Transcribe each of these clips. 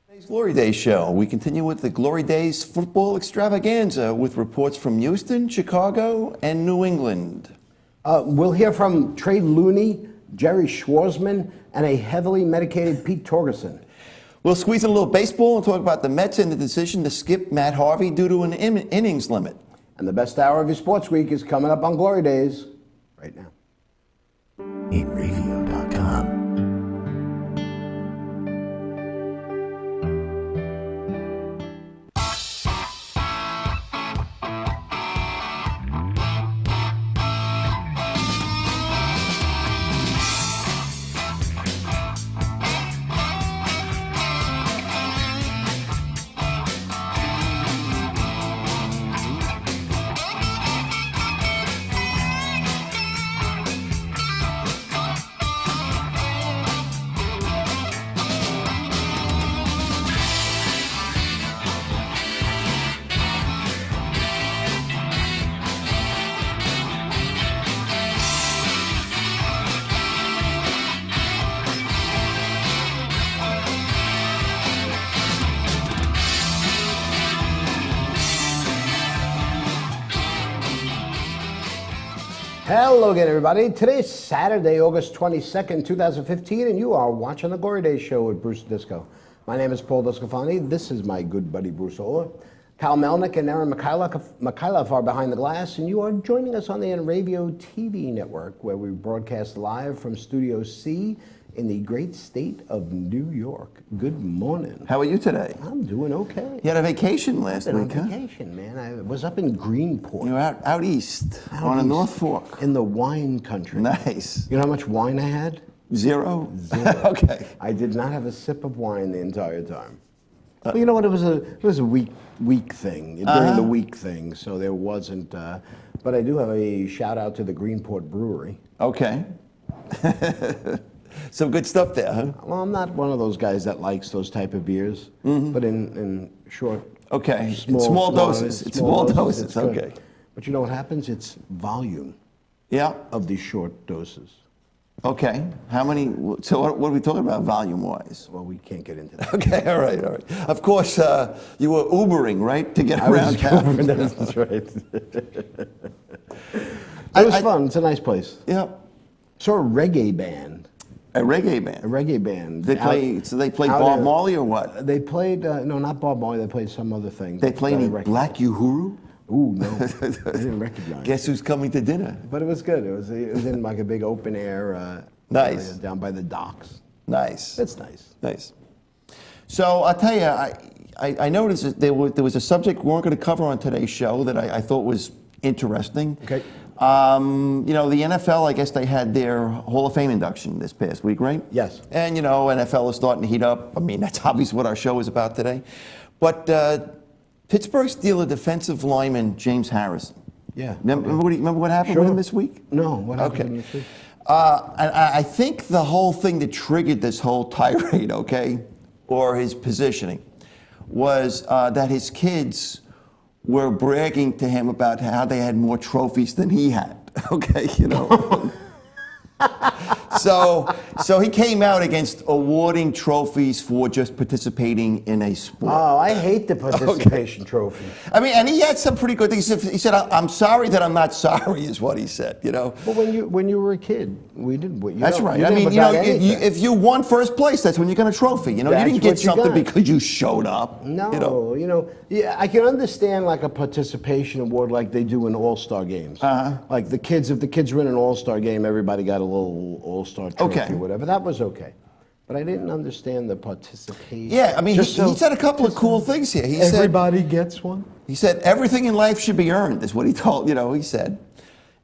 Today's Glory Days show. We continue with the Glory Days football extravaganza with reports from Houston, Chicago, and New England. We'll hear from Trey Looney, Jerry Schwarzman, and a heavily medicated Pete Torgerson. We'll squeeze in a little baseball and talk about the Mets and the decision to skip Matt Harvey due to an innings limit. And the best hour of your sports week is coming up on Glory Days right now. eatradio.com. Hello again, everybody. Today's Saturday, August 22nd, 2015, and you are watching The Glory Days Show with Bruce Disco. My name is Paul Discofani. This is my good buddy, Bruce Ola. Cal Melnick and Aaron Mikhailov are behind the glass, and you are joining us on the Enravio TV network, where we broadcast live from Studio C in the great state of New York. Good morning. How are you today? I'm doing okay. You had a vacation last week, huh? On vacation, man. I was up in Greenport. You were out east on the North Fork. In the wine country. Nice. You know how much wine I had? Zero? Zero. Okay. I did not have a sip of wine the entire time. But you know what? It was a week thing, during the week thing, so there wasn't. But I do have a shout out to the Greenport Brewery. Okay. Some good stuff there, huh? Well, I'm not one of those guys that likes those type of beers, but in short, okay, small doses. It's small doses. It's good. Okay. But you know what happens? It's volume. Yeah. Of these short doses. Okay. How many? So what are we talking about volume-wise? Well, we can't get into that. Okay. All right. Of course, you were Ubering, right, to get around town. That's right. It was fun. It's a nice place. Yeah. Saw a reggae band. A reggae band. A reggae band. They played Bob Marley or what? They played no, not Bob Marley. They played some other thing. They played any Black Uhuru? Ooh, no, I didn't recognize. Guess who's coming to dinner? But it was good. It was in like a big open air. Nice. Area down by the docks. Nice. That's nice. Nice. So I'll tell you, I noticed that there was a subject we weren't going to cover on today's show that I thought was interesting. Okay. You know, the NFL, I guess they had their Hall of Fame induction this past week, right? Yes. And, you know, NFL is starting to heat up. I mean, that's obviously what our show is about today. But Pittsburgh Steelers defensive lineman James Harrison. Yeah. Remember what happened with him this week? No, what happened this week? And I think the whole thing that triggered this whole tirade, okay, or his positioning, was that his kids were bragging to him about how they had more trophies than he had. Okay, you know. So he came out against awarding trophies for just participating in a sport. Oh, I hate the participation trophy. I mean, and he had some pretty good things. He said, "I'm sorry that I'm not sorry," is what he said. You know. But when you were a kid, we did what you. That's right. I mean, you know, if you won first place, that's when you got a trophy. You know, you didn't get something because you showed up. No, you know, yeah, I can understand like a participation award like they do in All-Star games. Like if the kids were in an All-Star game, everybody got a little All-Star trophy or whatever. That was okay. But I didn't understand the participation. Yeah, I mean, he said a couple of cool things here. He everybody gets one? He said everything in life should be earned, is what he he said.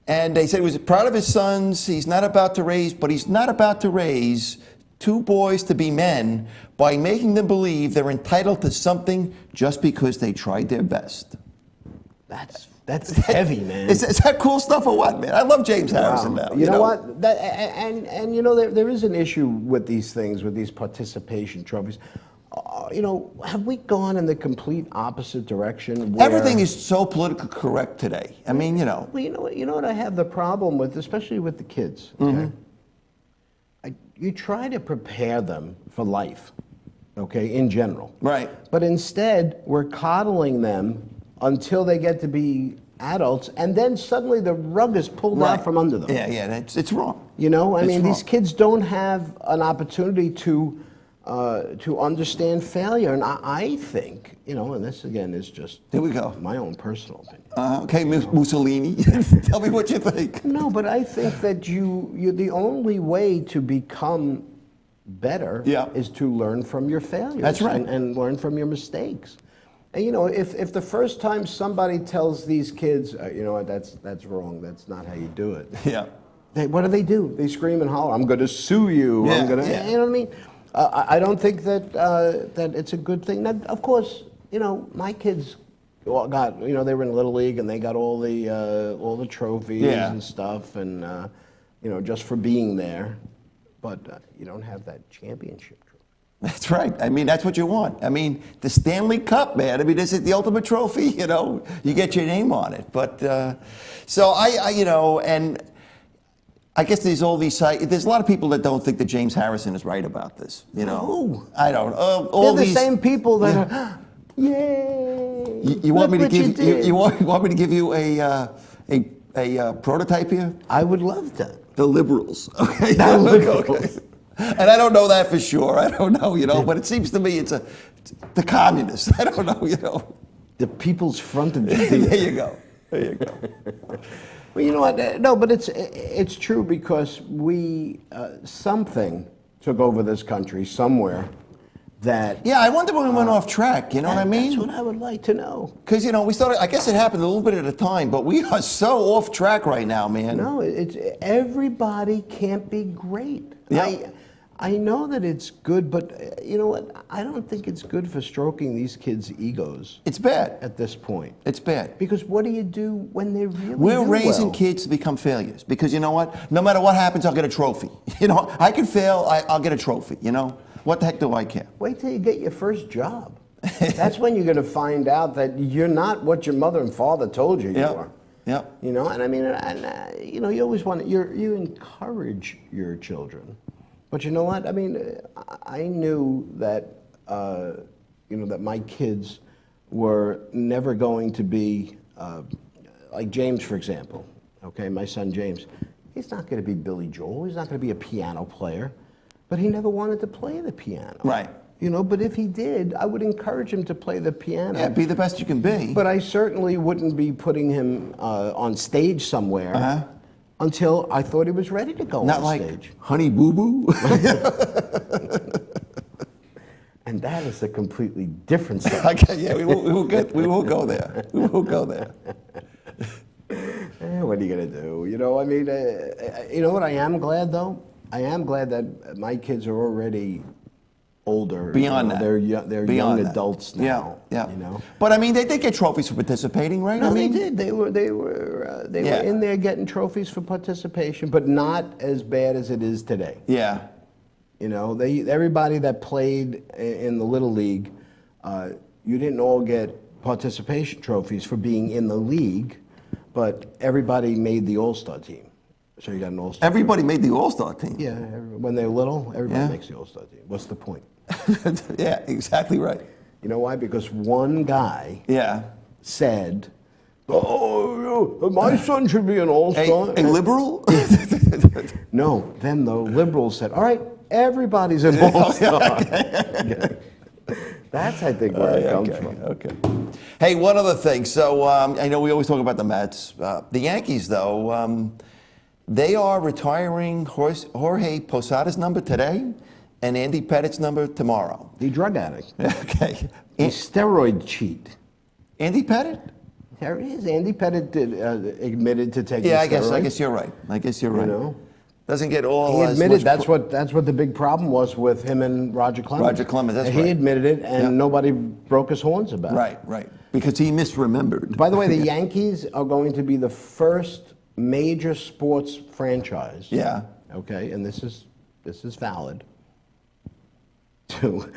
And they said he was proud of his sons. He's not about to raise two boys to be men by making them believe they're entitled to something just because they tried their best. That's heavy, man. Is that cool stuff or what, man? I love James Harrison now. You know what? And you know, there is an issue with these things, with these participation trophies. You know, have we gone in the complete opposite direction? Everything is so politically correct today. I mean, you know. Well, you know what I have the problem with, especially with the kids. Okay? You try to prepare them for life. okay, in general. Right. But instead, we're coddling them until they get to be adults, and then suddenly the rug is pulled out from under them. Yeah, it's wrong. You know, I It's mean, wrong. these kids don't have an opportunity to understand failure, and I think, you know, and this again is just Here we go. my own personal opinion. Okay, Mussolini, tell me what you think. No, but I think that you the only way to become better is to learn from your failures. That's right. And learn from your mistakes. And you know, if the first time somebody tells these kids, you know what, that's wrong, that's not how you do it. Yeah. What do? They scream and holler, I'm going to sue you. Yeah, I'm going to, yeah. you know what I mean? I don't think that that it's a good thing. Now, of course, you know, my kids got, you know, they were in Little League and they got all the trophies and stuff, and you know, just for being there. But you don't have that championship trophy. That's right. I mean, that's what you want. I mean, the Stanley Cup, man. I mean, this is the ultimate trophy, you know. You get your name on it. But, so I you know, and I guess there's a lot of people that don't think that James Harrison is right about this, you know. Who? I don't know. They're the same people that are, yay. You want me to give you want? want me to give you a prototype here? I would love that. The liberals. Okay. The liberals. Okay. And I don't know that for sure. I don't know, you know, but it seems to me it's the communists. I don't know, you know. The People's Front of There Judea. you go. There you go. Well, you know what? No, but it's true because we something took over this country somewhere that. Yeah, I wonder when we went off track. You know what I mean? That's what I would like to know. Because, you know, we started, I guess it happened a little bit at a time, but we are so off track right now, man. No, it's everybody can't be great. Yeah. I know that it's good, but you know what? I don't think it's good for stroking these kids' egos It's bad. at this point. It's bad. Because what do you do when they really We're do raising well? kids to become failures. Because you know what? No matter what happens, I'll get a trophy. You know, I can fail, I'll get a trophy, you know? What the heck do I care? Wait till you get your first job. That's when you're going to find out that you're not what your mother and father told you you are. Yeah. You know, and I mean, you know, you always want to, you encourage your children. But you know what? I mean, I knew that, you know, that my kids were never going to be, like James, for example, okay, my son James, he's not going to be Billy Joel, he's not going to be a piano player, but he never wanted to play the piano. Right. You know, but if he did, I would encourage him to play the piano. Yeah, be the best you can be. But I certainly wouldn't be putting him on stage somewhere until I thought he was ready to go Not on like stage. Honey Boo Boo. And that is a completely different subject. Okay, yeah, we will go there. We will go there. What are you going to do? You know, I mean, you know what I am glad, though? I am glad that my kids are already older. Beyond you know, that. They're Beyond young that. adults now. Yeah. You know? But I mean, they did get trophies for participating, right? No, I mean, they did. They were in there getting trophies for participation, but not as bad as it is today. Yeah. You know, everybody that played in the Little League, you didn't all get participation trophies for being in the league, but everybody made the All-Star team. So you got an All-Star Everybody made the All-Star team. team. Yeah, when they're little, everybody Yeah. makes the All-Star team. What's the point? Yeah, exactly right. You know why? Because one guy Yeah. said, "Oh, my son should be an All-Star." A liberal? No, then the liberals said, "All right, everybody's an All-Star." That's, I think, where it comes from. Okay. Hey, one other thing. So I know we always talk about the Mets. The Yankees, though, they are retiring Jorge Posada's number today and Andy Pettit's number tomorrow. The drug addict. Okay. The steroid cheat. Andy Pettit? There it is. Andy Pettit admitted to taking Yeah, steroids. I guess you're right. I guess you're right. You know? Doesn't get all He as admitted much that's what the big problem was with him and Roger Clemens. Roger Clemens, that's He right. admitted it, and Yep. nobody broke his horns about it. Right. Because he misremembered. By the way, the Yankees are going to be the first major sports franchise. Yeah. Okay, and this is valid. To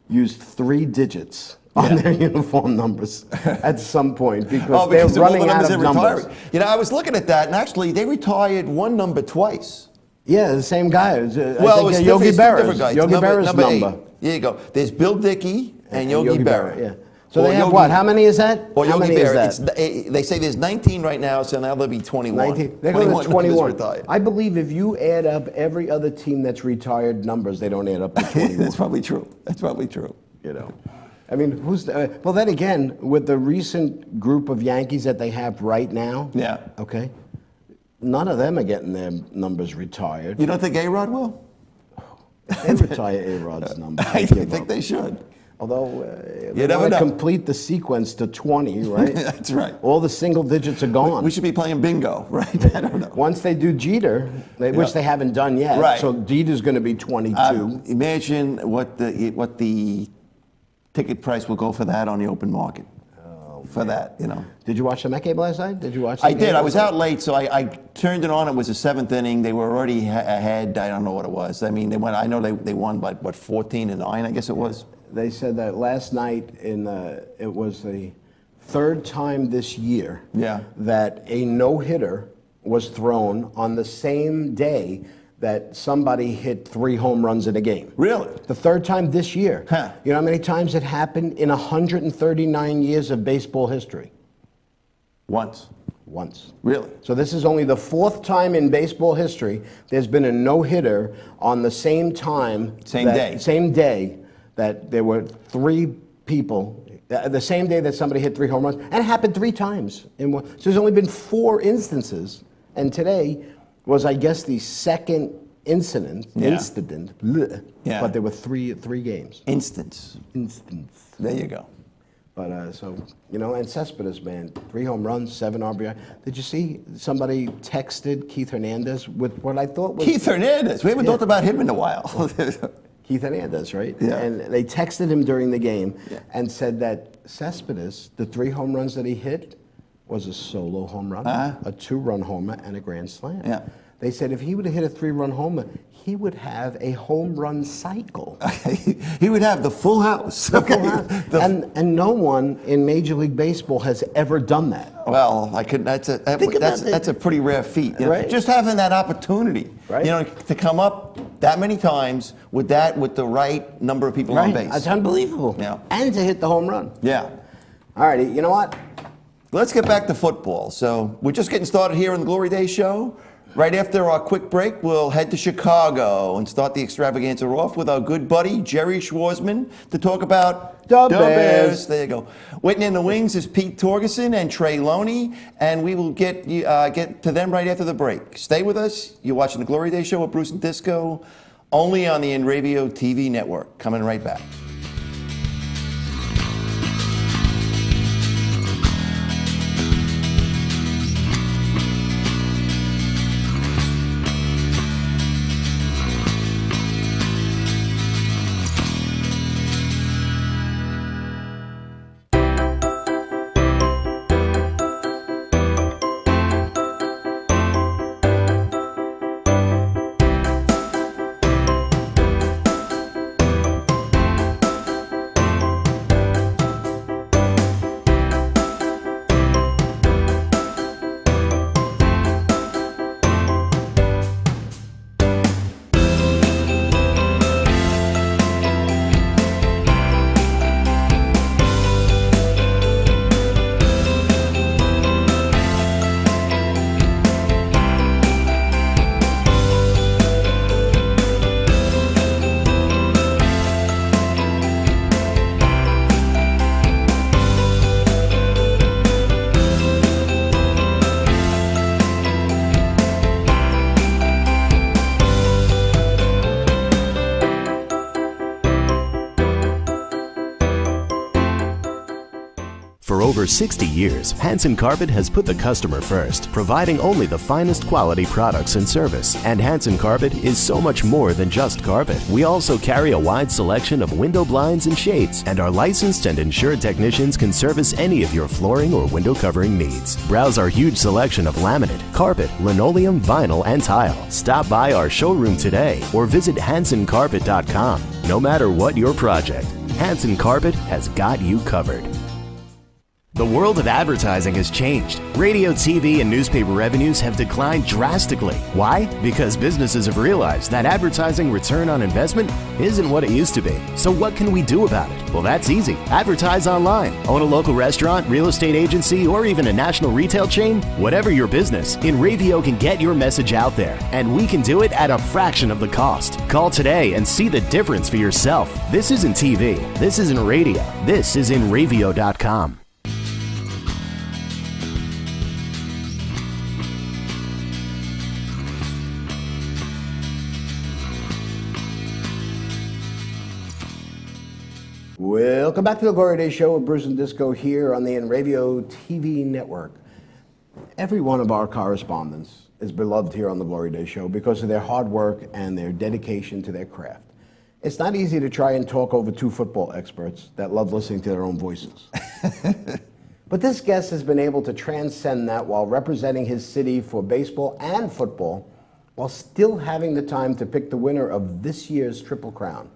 use 3 digits on their uniform numbers at some point because they're of all the running out of they're numbers. retiring. You know, I was looking at that, and actually, they retired one number twice. Yeah, the same guy. Well, it I was think Yogi different Berra's. guys. Yogi Berra's number number. 8. Here you go. There's Bill Dickey and Yogi Berra. Yeah. So Or they have Yogi- what? How many is that? Or How Yogi many Berra. is that? They say there's 19 right now, so now there'll be 21. 19. They're going to 21 21. retired. I believe if you add up every other team that's retired numbers, they don't add up to 21. That's probably true. That's probably true. You know, I mean, well, then again, with the recent group of Yankees that they have right now, Yeah. okay, none of them are getting their numbers retired. You don't think A-Rod will? They retire A-Rod's numbers. I think they should. Although, You they never want to know. complete the sequence to 20, right? That's right. All the single digits are gone. We should be playing bingo, right? I don't know. Once they do Jeter, which they haven't done yet, Right. so Jeter's going to be 22. Imagine what the ticket price will go for that on the open market. For that, you know. Did you watch the Met game last night? Did you watch? I did. I was out late, so I turned it on. It was the seventh inning. They were already ahead. I don't know what it was. I mean, they went. I know they won by what 14-9, I guess it was. They said that last night it was the third time this year that a no-hitter was thrown on the same day that somebody hit 3 home runs in a game. Really? The third time this year. Huh. You know how many times it happened in 139 years of baseball history? Once. Really? So this is only the 4th time in baseball history there's been a no-hitter on the same time. Same day that there were 3 people, the same day that somebody hit 3 home runs, and it happened 3 times. So there's only been 4 instances, and today was, I guess, the second incident, bleh, but there were three games. Instance. There you go. But so, you know, and Cespedes, man, 3 home runs, 7 RBI. Did you see somebody texted Keith Hernandez with what I thought was... Keith Hernandez. We haven't talked about him in a while. Keith Hernandez, right? Yeah. And they texted him during the game and said that Cespedes, the 3 home runs that he hit, was a solo home run, a 2-run homer, and a grand slam. Yeah. They said if he would have hit a 3-run homer, he would have a home run cycle. He would have the full house. And no one in Major League Baseball has ever done that. Well, I could. That's a pretty rare feat. You know? Right. Just having that opportunity, right. You know, to come up that many times with the right number of people on base. That's unbelievable. Yeah. And to hit the home run. Yeah. All righty, you know what? Let's get back to football. So we're just getting started here on the Glory Days show. Right after our quick break, we'll head to Chicago and start the extravaganza off with our good buddy, Jerry Schwarzman, to talk about the Bears. There you go. Waiting in the wings is Pete Torgerson and Trey Loney, and we will get to them right after the break. Stay with us. You're watching the Glory Days show with Bruce and Disco, only on the NRadio TV network. Coming right back. For over 60 years, Hanson Carpet has put the customer first, providing only the finest quality products and service. And Hanson Carpet is so much more than just carpet. We also carry a wide selection of window blinds and shades, and our licensed and insured technicians can service any of your flooring or window covering needs. Browse our huge selection of laminate, carpet, linoleum, vinyl, and tile. Stop by our showroom today or visit hansoncarpet.com. No matter what your project, Hanson Carpet has got you covered. The world of advertising has changed. Radio, TV, and newspaper revenues have declined drastically. Why? Because businesses have realized that advertising return on investment isn't what it used to be. So what can we do about it? Well, that's easy. Advertise online. Own a local restaurant, real estate agency, or even a national retail chain? Whatever your business, InRavio can get your message out there, and we can do it at a fraction of the cost. Call today and see the difference for yourself. This isn't TV. This isn't radio. This is InRavio.com. Welcome back to the Glory Day Show with Bruce and Disco here on the InRavio TV network. Every one of our correspondents is beloved here on the Glory Day Show because of their hard work and their dedication to their craft. It's not easy to try and talk over two football experts that love listening to their own voices. But this guest has been able to transcend that while representing his city for baseball and football, while still having the time to pick the winner of this year's Triple Crown.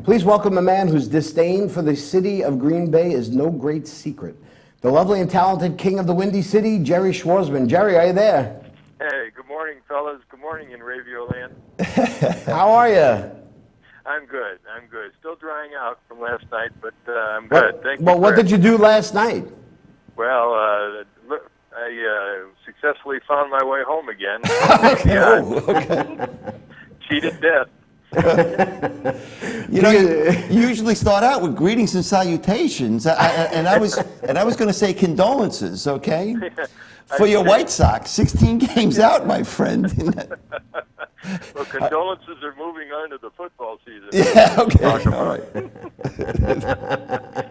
Please welcome a man whose disdain for the city of Green Bay is no great secret. The lovely and talented king of the Windy City, Jerry Schwarzman. Jerry, are you there? Hey, good morning, fellas. Good morning in Radio Land. How are you? I'm good. Still drying out from last night, but I'm good. Thank you. Well, what did you do last night? Well, I successfully found my way home again. Okay. Cheated death. You know, you usually start out with greetings and salutations, and I was going to say condolences, okay, for your White Sox, 16 games out, my friend. Well, condolences are moving on to the football season. Yeah, okay, all right.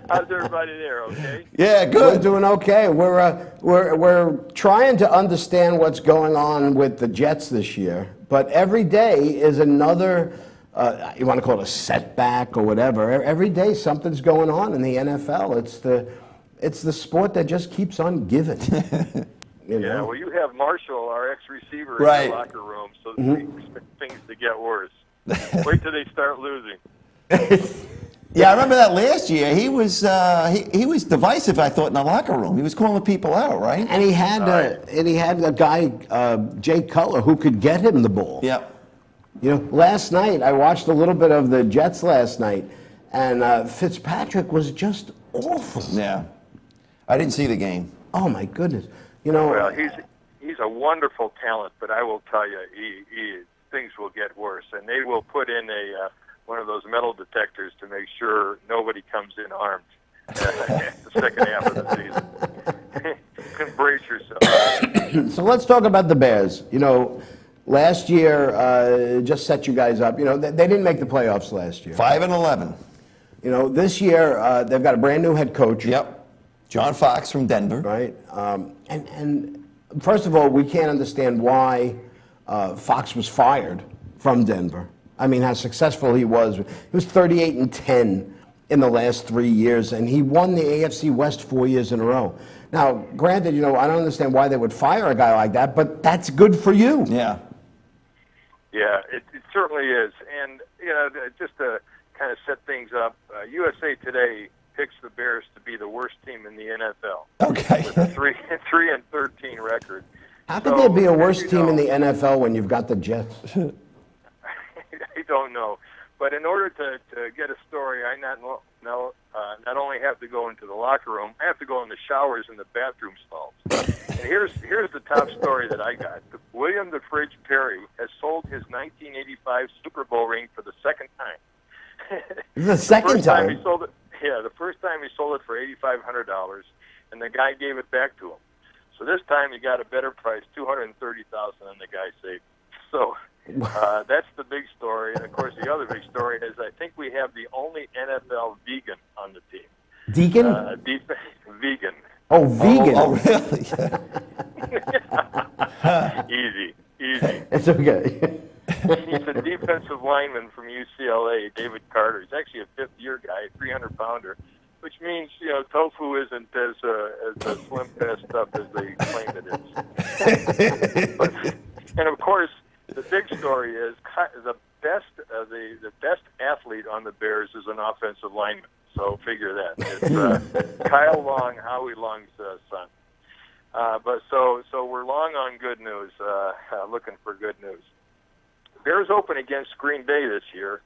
How's everybody there? Okay. Yeah, We're good. doing okay. We're trying to understand what's going on with the Jets this year, but every day is another. You want to call it a setback or whatever. Every day something's going on in the NFL. It's the sport that just keeps on giving. You know? Yeah. Well, you have Marshall, our ex-receiver, Right. in the locker room, so we expect things to get worse. Wait till they start losing. Yeah, I remember that last year. He was divisive, I thought, in the locker room. He was calling people out, right? And he had a guy, Jay Cutler, who could get him the ball. Yep. You know, last night I watched a little bit of the Jets last night, and Fitzpatrick was just awful. Yeah. I didn't see the game. Oh my goodness! You know, Well, he's a wonderful talent, but I will tell you, things will get worse, and they will put in one of those metal detectors to make sure nobody comes in armed the second half of the season. Brace yourself. so let's talk about the Bears. You know, last year just set you guys up. You know, they didn't make the playoffs last year. 5-11. You know, this year they've got a brand new head coach. Yep. John Fox from Denver. Right. And first of all, we can't understand why Fox was fired from Denver. I mean, how successful he was. He was 38-10 in the last 3 years, and he won the AFC West 4 years in a row. Now, granted, you know, I don't understand why they would fire a guy like that, but that's good for you. Yeah. Yeah, it certainly is. And, you know, just to kind of set things up, USA Today picks the Bears to be the worst team in the NFL. Okay. With a 3-13 record. How could there be a worse team in the NFL when you've got the Jets? I don't know. But in order to get a story, I not only have to go into the locker room, I have to go in the showers and the bathroom stalls. And here's the top story that I got. William the Fridge Perry has sold his 1985 Super Bowl ring for the second time. The second time? He sold it. Yeah, the first time he sold it for $8,500, and the guy gave it back to him. So this time he got a better price, $230,000, and the guy saved. So that's the big story. And of course, the other big story is I think we have the only NFL vegan on the team. Deacon? Vegan. Oh, vegan. Oh, really? Easy. It's okay. He's a defensive lineman from UCLA, David Carter. He's actually a fifth-year guy, 300-pounder, which means, you know, tofu isn't as slim fast stuff as they claim it is. And of course, the big story is the best the best athlete on the Bears is an offensive lineman. So figure that. It's Kyle Long, Howie Long's son. But so we're long on good news, looking for good news. Bears open against Green Bay this year,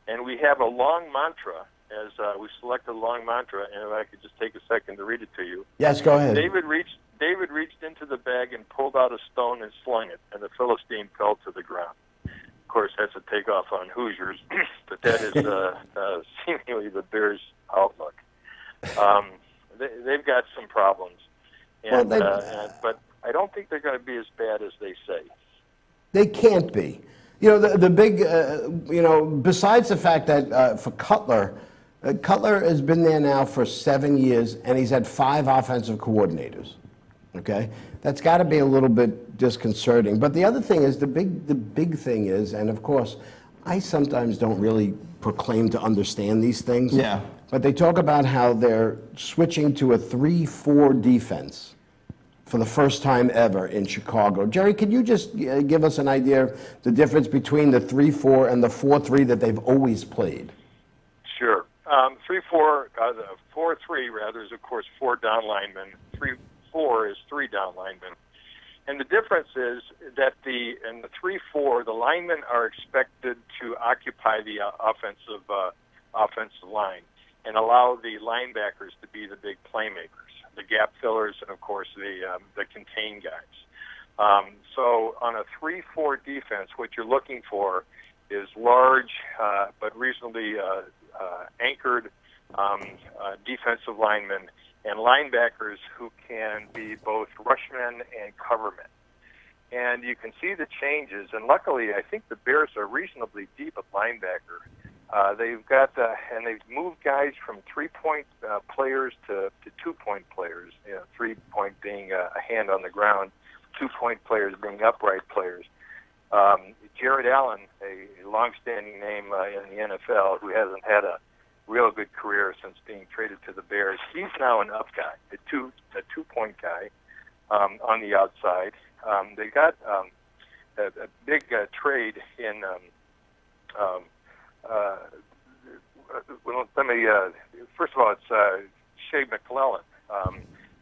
and we have a long mantra. As we selected a long mantra, and if I could just take a second to read it to you. Yes, go ahead. David reached into the bag and pulled out a stone and slung it, and the Philistine fell to the ground. Of course, that's a takeoff on Hoosiers, but that is seemingly the Bears' outlook. They've got some problems, and, but I don't think they're going to be as bad as they say. They can't be. You know, the big, besides the fact that for Cutler, Cutler has been there now for 7 years, and he's had 5 offensive coordinators. Okay, that's got to be a little bit disconcerting. But the other thing is, the big thing is, and of course, I sometimes don't really proclaim to understand these things. Yeah. But they talk about how they're switching to a 3-4 defense for the first time ever in Chicago. Jerry, could you just give us an idea the difference between the 3-4 and the 4-3 that they've always played? Sure. 3-4, 4-3 rather is of course 4 down linemen. 3-4 is 3 down linemen. And the difference is that in the 3-4, the linemen are expected to occupy the offensive line and allow the linebackers to be the big playmakers, the gap fillers, and of course the contain guys. So on a 3-4 defense, what you're looking for is large but reasonably anchored defensive linemen and linebackers who can be both rushmen and covermen. And you can see the changes, and luckily I think the Bears are reasonably deep at linebacker. They've got, and they've moved guys from 3-point players to 2-point players, 3-point being a hand on the ground, 2-point players being upright players. Jared Allen, a long-standing name in the NFL who hasn't had a real good career since being traded to the Bears, he's now an up guy, a 2-point guy on the outside. They got a big trade in first of all, it's Shea McClellan.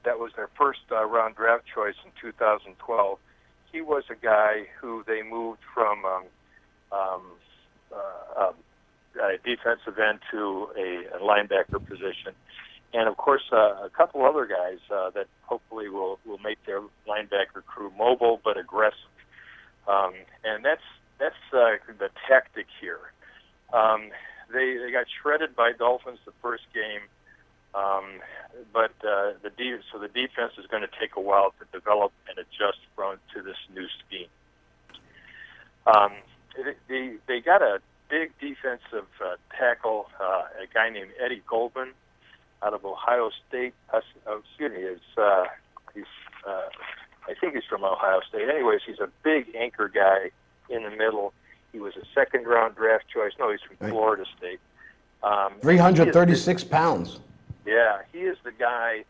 That was their first round draft choice in 2012. He was a guy who they moved from a defensive end to a linebacker position. And, of course, a couple other guys that hopefully will make their linebacker crew mobile but aggressive. And that's the tactic here. They got shredded by Dolphins the first game, but the defense is going to take a while to develop and adjust to this new scheme. They got a big defensive tackle, a guy named Eddie Goldman out of Ohio State. I think he's from Ohio State. Anyways, he's a big anchor guy in the middle. He was a second-round draft choice. No, he's from Florida State. 336 pounds. Yeah, he is the guy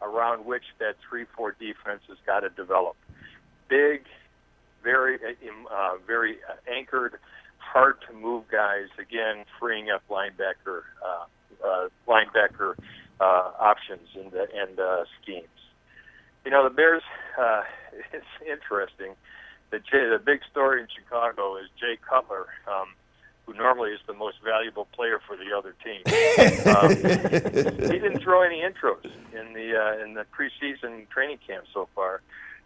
around which that 3-4 defense has got to develop. Big, very anchored, hard-to-move guys, again, freeing up linebacker options and schemes. You know, the Bears, it's interesting. The big story in Chicago is Jay Cutler, who normally is the most valuable player for the other team. He didn't throw any intros in the preseason training camp so far.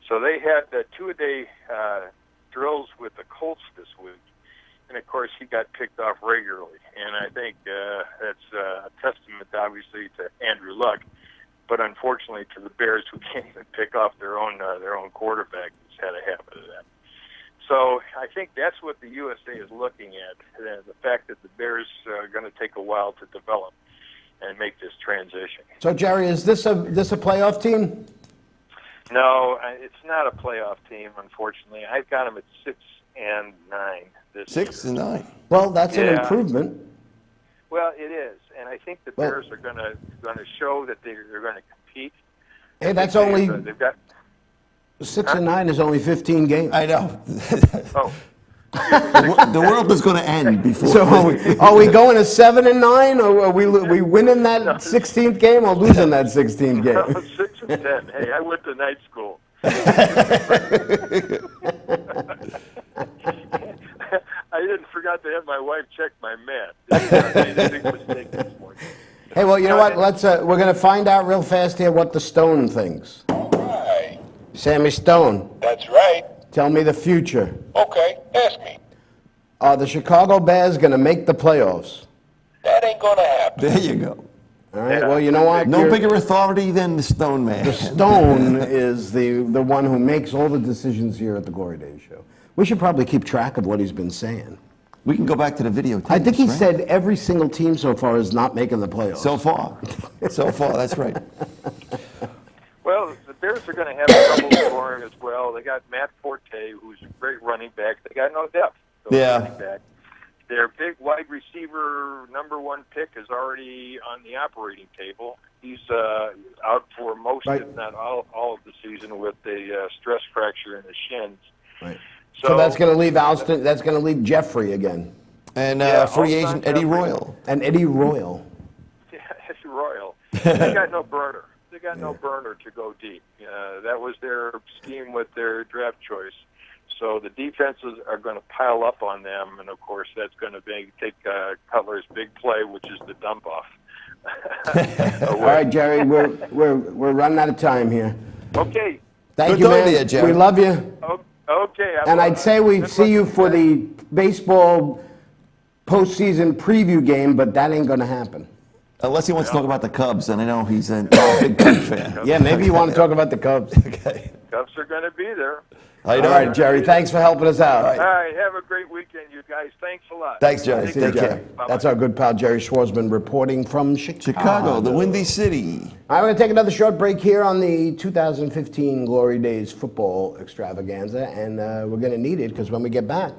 So they had 2-a-day drills with the Colts this week. And, of course, he got picked off regularly. And I think that's a testament, obviously, to Andrew Luck, but unfortunately to the Bears, who can't even pick off their own quarterback, who's had a habit of that. So I think that's what the USA is looking at, the fact that the Bears are going to take a while to develop and make this transition. So, Jerry, is this a playoff team? No, it's not a playoff team, unfortunately. I've got them at 6-9 this 6-9. Well, that's an improvement. Well, it is, and I think the Bears are going to show that they're going to compete. Hey, that's only they've got 6-9 is only 15 games. I know. The world is going to end before. So are we going to 7-9, or are we winning that 16th game or losing that 16th game? 6 and 10. Hey, I went to night school. I didn't forgot to have my wife check my math. I made a big mistake this morning. Hey, well, you know what? We're going to find out real fast here what the Stone thinks. All right. Sammy Stone, That's right. tell me the future. Okay, ask me. Are the Chicago Bears going to make the playoffs? That ain't gonna happen. There you go. All right, well, you know what? No You're- bigger authority than the Stone Man. The Stone is the one who makes all the decisions here at the Glory Days show. We should probably keep track of what he's been saying. We can go back to the videotape. I think he right? said every single team so far is not making the playoffs. So far. So far, that's right. Well, the Bears are going to have trouble scoring as well. They got Matt Forte, who's a great running back. They got no depth. So Yeah. running back. Their big wide receiver, #1 pick, is already on the operating table. He's out for most, Right. if not all of the season with a stress fracture in his shins. Right. So that's going to leave Alston. That's going to leave Jeffrey again, And Yeah, free Alshon agent Eddie Jeffrey. Royal. and Eddie Royal. Yeah, it's Royal. They got no burner. They got no burner to go deep. That was their scheme with their draft choice. So the defenses are going to pile up on them, and of course that's going to take Cutler's big play, which is the dump off. All right, Jerry, we're running out of time here. Okay. Thank Good you, talking man. to you, Jerry. We love you, Okay. and I'd say we see you for the baseball postseason preview game, but that ain't going to happen. Unless he wants to talk about the Cubs, and I know he's a big Cub fan. Yeah, maybe you want to talk about the Cubs. Okay. Cubs are going to be there. How you All doing? right, Jerry, thanks for helping us out. All right. Have a great weekend, you guys. Thanks a lot. Thanks, Jerry. Take See you, Take Jerry. care. Bye-bye. That's our good pal Jerry Schwarzman reporting from Chicago, the Windy City. All right, we're going to take another short break here on the 2015 Glory Days football extravaganza, and we're going to need it because when we get back,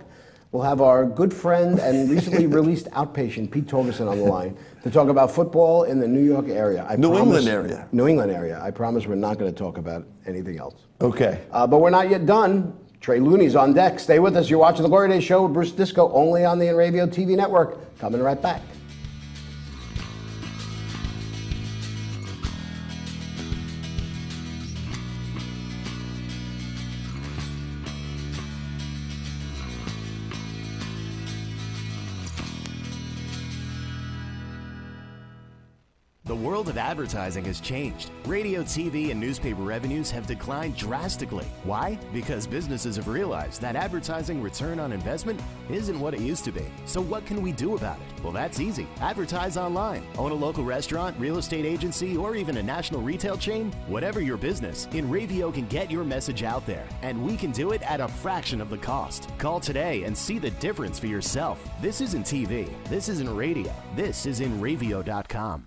we'll have our good friend and recently released outpatient Pete Torgerson on the line to talk about football in the New York area. New England area. New England area. I promise we're not going to talk about anything else. Okay. But we're not yet done. Trey Looney's on deck. Stay with us. You're watching the Glory Days show with Bruce Disco only on the Enravio TV network. Coming right back. The world of advertising has changed. Radio, TV, and newspaper revenues have declined drastically. Why? Because businesses have realized that advertising return on investment isn't what it used to be. So what can we do about it? Well, that's easy. Advertise online. Own a local restaurant, real estate agency, or even a national retail chain? Whatever your business, Enravio can get your message out there, and we can do it at a fraction of the cost. Call today and see the difference for yourself. This isn't TV. This isn't radio. This is Enravio.com.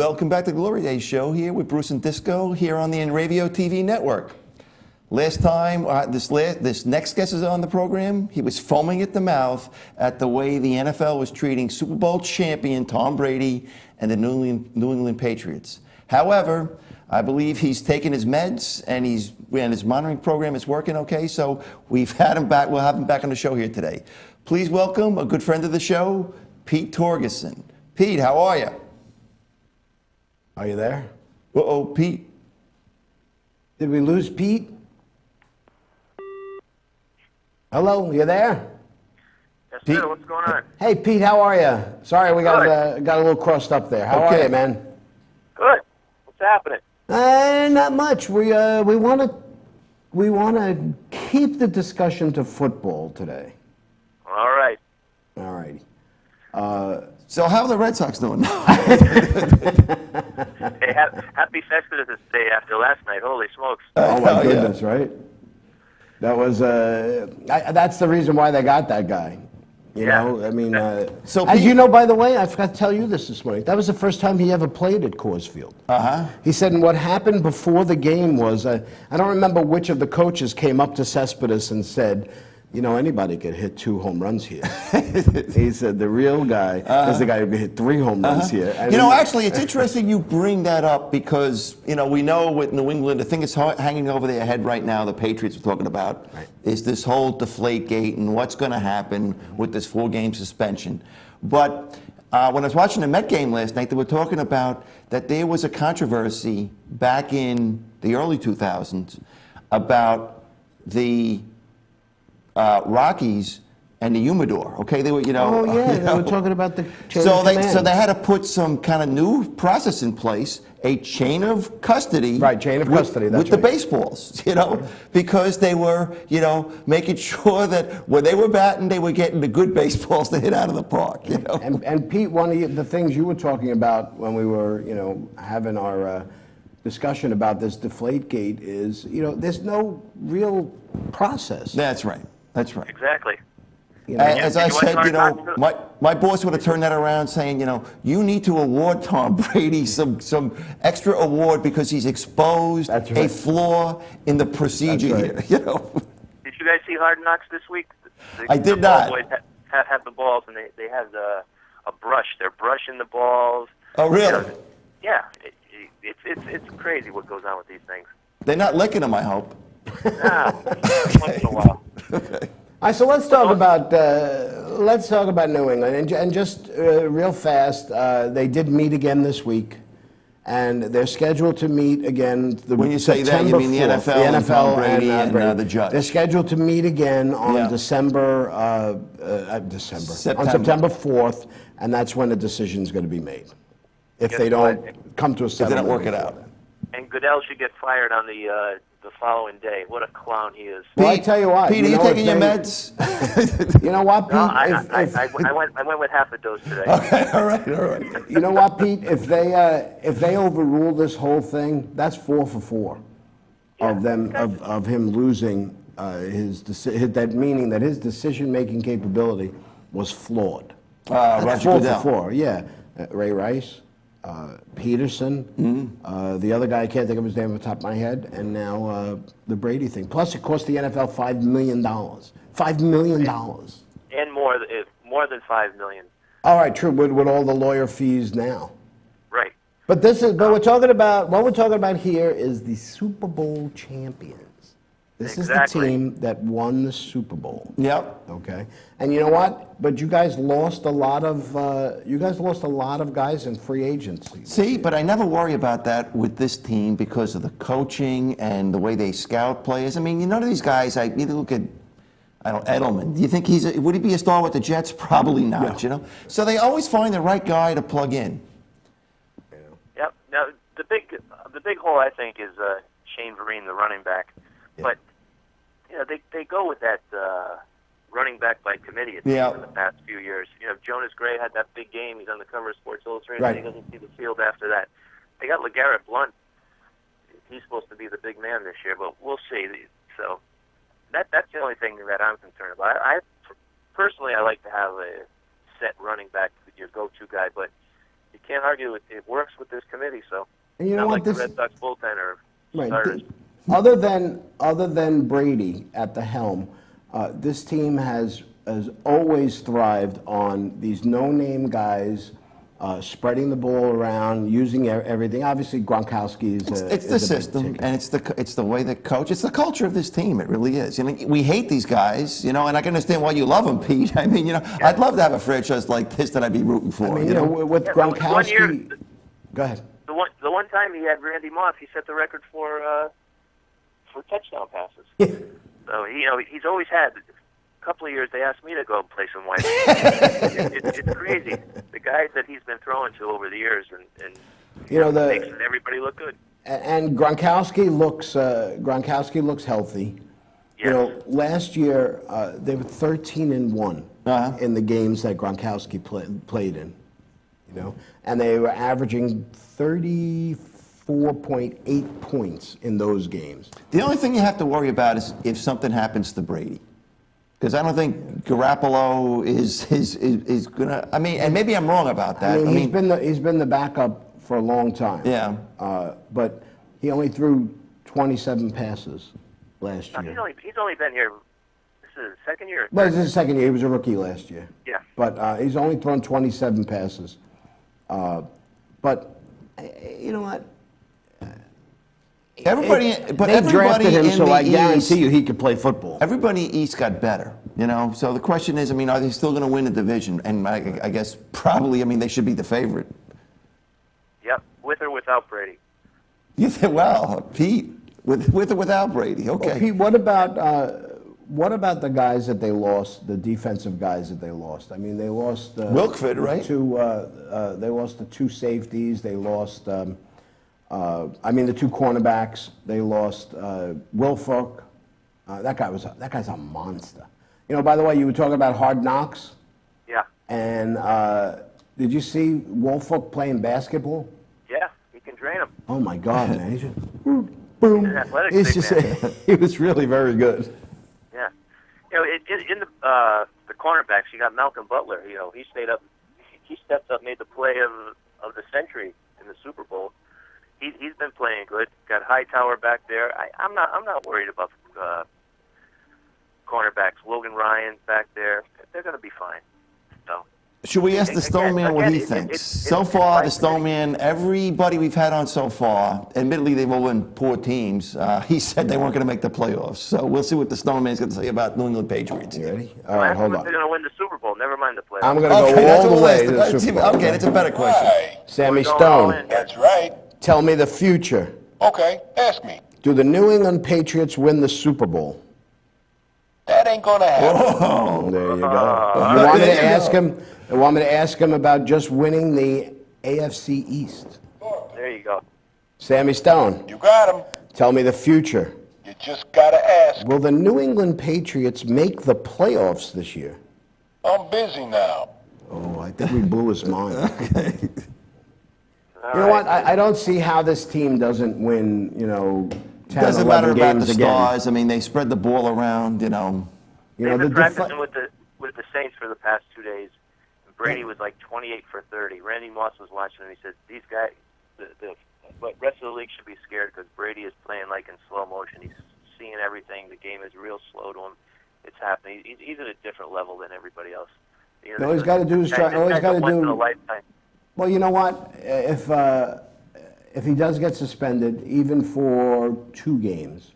welcome back to the Glory Days show here with Bruce and Disco here on the Radio TV network. Last time, this next guest is on the program, he was foaming at the mouth at the way the NFL was treating Super Bowl champion Tom Brady and the New England Patriots. However, I believe he's taken his meds and his monitoring program is working okay, so we've had him back. We'll have him back on the show here today. Please welcome a good friend of the show, Pete Torgerson. Pete, how are you? Are you there? Uh-oh, Pete. Did we lose Pete? Hello, you there? Yes, Pete. sir. What's going on? Hey, Pete, how are you? Sorry, we got a little crossed up there. How are Okay. you, man? Good. What's happening? Not much. We want to keep the discussion to football today. All right. All righty. So how are the Red Sox doing? Hey, happy Festivus Day after last night. Holy smokes. Oh my yeah. goodness, right? That was that's the reason why they got that guy. You Yeah. know, I mean, So as Pete- you know, by the way, I forgot to tell you this morning. That was the first time he ever played at Coors Field. He said, and what happened before the game was, I don't remember which of the coaches came up to Cespedes and said, you know, anybody could hit 2 home runs here. He said, the real guy is the guy who could hit 3 home runs here. I You know, mean, actually, it's interesting you bring that up because, you know, we know with New England, the thing that's hanging over their head right now, the Patriots are talking about, is this whole deflate gate and what's going to happen with this 4-game suspension. But when I was watching the Met game last night, they were talking about that there was a controversy back in the early 2000s about the Rockies and the humidor. Okay, they were, you know. oh, yeah, you they know. were talking about the chain So of they command. had to put some kind of new process in place, a chain of custody. Right, chain of custody, that's with the right. baseballs, you know, because they were, you know, making sure that when they were batting, they were getting the good baseballs to hit out of the park, you know. And Pete, one of the things you were talking about when we were, you know, having our discussion about this deflate gate is, you know, there's no real process. That's right. That's right. Exactly. You know? As I Did you watch said, you Hard know, Knocks? my boss would have turned that around saying, you know, you need to award Tom Brady some extra award because he's exposed That's a right. flaw in the procedure That's here, right. you know. Did you guys see Hard Knocks this week? I did the ball not. boys have the balls, and they have a brush. They're brushing the balls. Oh, really? Yeah. It's crazy what goes on with these things. They're not licking them, I hope. Once in a while. All right, so let's talk about New England and just real fast. They did meet again this week, and they're scheduled to meet again. When you say that, you September mean the 4th. NFL and Tom Brady and, the judge. They're scheduled to meet again on Yeah. September September. on September 4th, and that's when the decision's going to be made. If Guess they don't what? come to a If they settlement. don't work it before out. then. And Goodell should get fired on the following day. What a clown he is. Well, I tell you what, Pete, are you you know, taking if your they- meds? You know what, Pete? No, I If- went with half a dose today. Okay, all right. You know what, Pete? If they overrule this whole thing, that's 4 for 4 of them of him losing that meaning that his decision-making capability was flawed. That's Roger 4 Goodell. for 4. Yeah, Ray Rice, Peterson, the other guy I can't think of his name off the top of my head, and now the Brady thing. Plus, it cost the NFL $5 million. $5 million. And more than $5 million. All right, true. With all the lawyer fees now. Right. But what we're talking about here is the Super Bowl champions. This Exactly. is the team that won the Super Bowl. Yep. Okay. And you know what? But you guys lost a lot of guys in free agency. See, but I never worry about that with this team because of the coaching and the way they scout players. I mean, none of these guys, you look at, Edelman. Do you think would he be a star with the Jets? Probably not, No. you know? So they always find the right guy to plug in. Yep. Now the big hole I think is Shane Vereen, the running back. Yeah. But you know they go with that running back by committee it seems, Yeah. in the past few years. You know, Jonas Gray had that big game. He's on the cover of Sports Illustrated. Right. He doesn't see the field after that. They got LeGarrette Blount. He's supposed to be the big man this year, but we'll see. So that's the only thing that I'm concerned about. Personally, I like to have a set running back, your go-to guy, but you can't argue it. It works with this committee, so And you know not what? like the Red Sox bullpen or starters. Other than Brady at the helm, this team has always thrived on these no-name guys spreading the ball around, using everything. Obviously, Gronkowski is It's the system, and it's the way the coach. It's the culture of this team. It really is. You know, we hate these guys, you know, and I can understand why you love them, Pete. I mean, you know, I'd love to have a franchise like this that I'd be rooting for. I mean, you know, with Yeah, Gronkowski. one year- Go ahead. The one time he had Randy Moss, he set the record for touchdown passes. So he's always had. A couple of years, they asked me to go and play some white. It's crazy. The guys that he's been throwing to over the years, and makes everybody look good. And Gronkowski looks healthy. Yes. You know, last year they were 13-1 in the games that Gronkowski played in. You know, and they were averaging 34.8 points in those games. The only thing you have to worry about is if something happens to Brady. Because I don't think Garoppolo is gonna. I mean, and maybe I'm wrong about that. I mean, he's been the backup for a long time. Yeah. But he only threw 27 passes last year. He's only been here. This is his second year. Well, this is his second year. He was a rookie last year. Yeah. But he's only thrown 27 passes. But you know what? Everybody drafted him, in so the I guarantee East, you he could play football. Everybody East got better, you know. So the question is, I mean, are they still going to win the division? And I guess probably. I mean, they should be the favorite. Yep, with or without Brady. You think, well, Pete, with or without Brady? Okay. Well, Pete, what about the guys that they lost? The defensive guys that they lost. I mean, they lost Wilkford, right? They lost the two safeties. They lost. The two cornerbacks. They lost Wilfork. That guy's a monster. You know, by the way, you were talking about Hard Knocks. Yeah. And did you see Wilfork playing basketball? Yeah, he can drain him. Oh my God, man! He's just boom. He's an athletic He's big just man. he was really very good. Yeah. You know, in the cornerbacks, you got Malcolm Butler. You know, he stayed up. He stepped up, made the play of the century in the Super Bowl. He's been playing good. Got Hightower back there. I'm not worried about cornerbacks. Logan Ryan back there. They're going to be fine. So. Should we ask the Stone Man what he again, thinks? So far, the Stone Man, everybody we've had on so far, admittedly they've all been poor teams. He said they weren't going to make the playoffs. So we'll see what the Stone Man's going to say about New England Patriots. You ready? All right, hold on. They're going to win the Super Bowl. Never mind the playoffs. I'm going to go that's all what the we'll way ask to the Super Bowl. Okay, that's a better question. Why? Sammy We're going all Stone, in. That's right. tell me the future. Okay, ask me. Do the New England Patriots win the Super Bowl? That ain't gonna happen. Oh, there you go. You want me to ask him? You want me to ask him about just winning the AFC East? There you go. Sammy Stone, You got him. tell me the future. You just gotta ask. Will the New England Patriots make the playoffs this year? I'm busy now. Oh, I think we blew his mind. All You know right. what? I don't see how this team doesn't win, 10, Doesn't 11 matter about games the again. stars. I mean, they spread the ball around, You know, They've been the practicing with the Saints for the past 2 days. And Brady was like 28 for 30. Randy Moss was watching him. He said, "These guys, the rest of the league should be scared because Brady is playing like in slow motion. He's seeing everything. The game is real slow to him. It's happening. He's at a different level than everybody else. You know, All he's got to do is try. All he's got to once in a do. lifetime. Well, you know what? If he does get suspended, even for 2 games,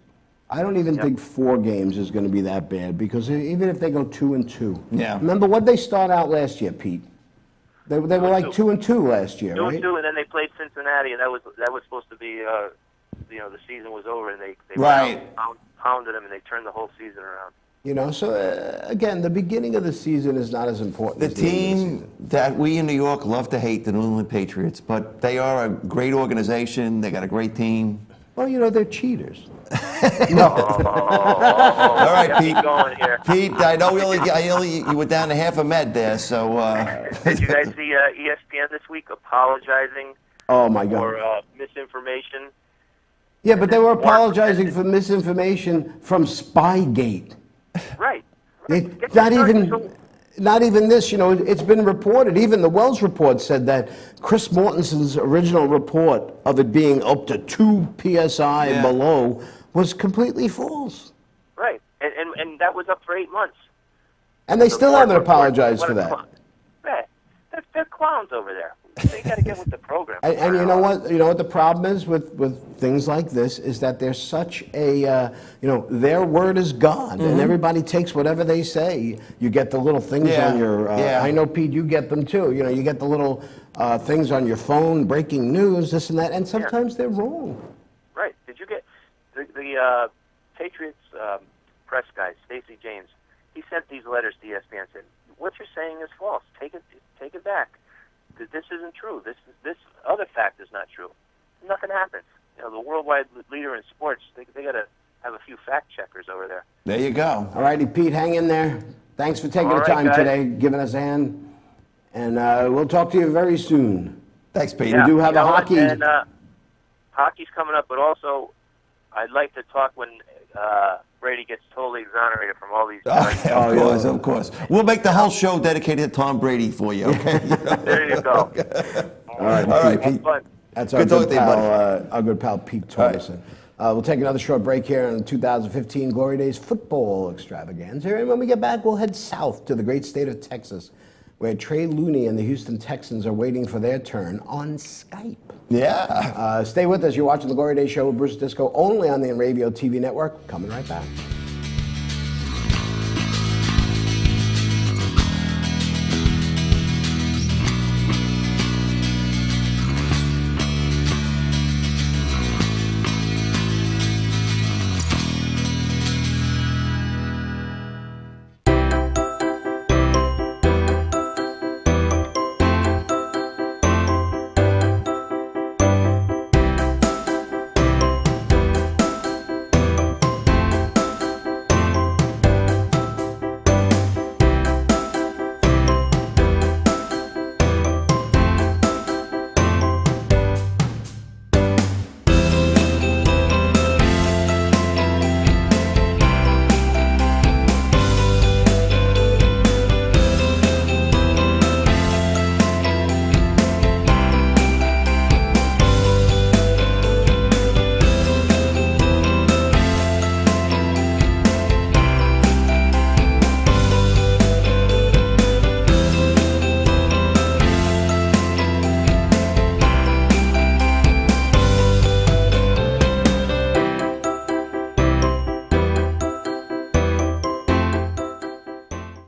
I don't even think 4 games is going to be that bad because even if they go 2-2, Yeah. Remember what they start out last year, Pete? They were like 2-2 last year, right? 2-2, and then they played Cincinnati, and that was supposed to be, the season was over, and they Right. pounded them, and they turned the whole season around. So again, the beginning of the season is not as important. The as the end of the team season. that we in New York love to hate, the New England Patriots, but they are a great organization. They got a great team. Well, they're cheaters. All right, Pete. Keep going here. Pete, I know you were down to half a med there, so. Did you guys see ESPN this week apologizing Oh my God. for misinformation? Yeah, but they were apologizing for misinformation from Spygate. Right. It's not even. not even this, it's been reported. Even the Wells report said that Chris Mortensen's original report of it being up to 2 psi and below was completely false. Right, and that was up for 8 months. And they still haven't Report- apologized for that. Right. They're clowns over there. They got to get with the program. And you know what? You know what the problem is with things like this is that there's such a, their word is God, and everybody takes whatever they say. You get the little things on your. I know, Pete, you get them too. You get the little things on your phone, breaking news, this and that, and sometimes they're wrong. Right. Did you get the Patriots press guy, Stacey James? He sent these letters to ESPN and said, "What you're saying is false. Take it back. This isn't true. This other fact is not true." Nothing happens. The worldwide leader in sports, they got to have a few fact checkers over there. There you go. All righty, Pete, hang in there. Thanks for taking the time today, giving us a hand, and we'll talk to you very soon. Thanks, Pete. We do have a hockey. And hockey's coming up, but also I'd like to talk when Brady gets totally exonerated from all these charges. Of course. We'll make the whole show dedicated to Tom Brady for you, okay? There you go. All right, Pete. That's our Good good pal, Pete Torgerson. We'll take another short break here on the 2015 Glory Days football extravaganza. And when we get back, we'll head south to the great state of Texas, where Trey Looney and the Houston Texans are waiting for their turn on Skype. Yeah. Stay with us. You're watching the Glory Days Show with Bruce Disco, only on the Radio TV network. Coming right back.